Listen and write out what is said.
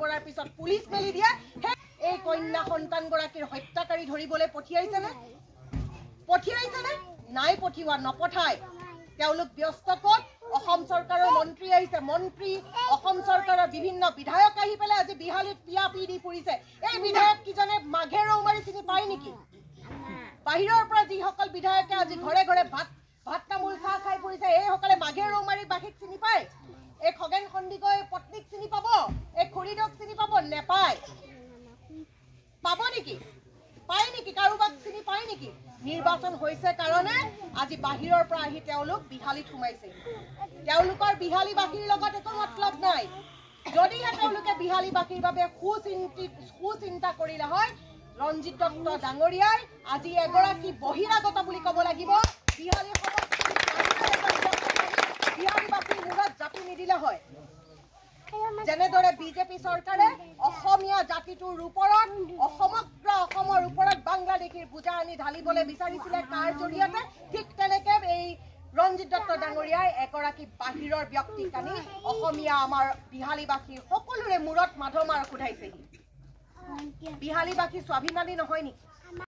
কৰাৰ পিছত পুলিচ মেলি দিয়ে এই কন্যা সন্তানগৰাকীৰ হত্যাকাৰী ধৰিবলৈ পঠিয়াইছেনে নাই পঠিওৱা নপঠায় তেওঁলোক ব্যস্ত ক'ত অসম চৰকাৰৰ মন্ত্ৰী আহিছে মন্ত্ৰী অসম চৰকাৰৰ বিভিন্ন বিধায়ক আহি পেলাই আজি বিহালীত পিয়াপি দি ফুৰিছে এই বিধায়ক কিজনে মাঘে ৰৌমাৰী চিনি পায় নেকি বাহিৰৰ পৰা যিসকল বিধায়কে আজি ঘৰে ঘৰে ভাত তামোল চাহ খাই ফুৰিছে এইসকলে মাঘে ৰৌমাৰী বাসীক চিনি পায় এই খগেন সন্দিকৈ পত্নীক চিনি পাব এই খুৰীদক চিনি পাব নেপায় পাব নেকি পায় নেকি কাৰোবাক চিনি পায় নেকি নিৰ্বাচন হৈছে কাৰণে আজি বাহিৰৰ পৰা আহি তেওঁলোক বিহালীত সোমাইছে তেওঁলোকৰ বিহালীবাসীৰ লগত একো মতলব নাই যদিহে তেওঁলোকে বিহালীবাসীৰ বাবে সুচিন্তা কৰিলে হয় ৰঞ্জিত দত্ত ডাঙৰীয়াই আজি এগৰাকী বহিৰাগত বুলি ক'ব লাগিব বিহালীবাসীৰ মূৰত জাপি নিদিলে হয় যেনেদৰে বিজেপি চৰকাৰে অসমীয়া জাতিটোৰ ওপৰত সমগ্ৰ অসমৰ ওপৰত বাংলাদেশীৰ বোজা আনি ঢালিবলৈ বিচাৰিছিলে তাৰ জৰিয়তে ঠিক তেনেকে এই ৰঞ্জিত দত্ত ডাঙৰীয়াই এগৰাকী বাহিৰৰ ব্যক্তিক আনি অসমীয়া আমাৰ বিহালীবাসীৰ সকলোৰে মূৰত মাধমাৰ সোধাইছেহি বিহালীবাসী স্বাভিমানী নহয় নেকি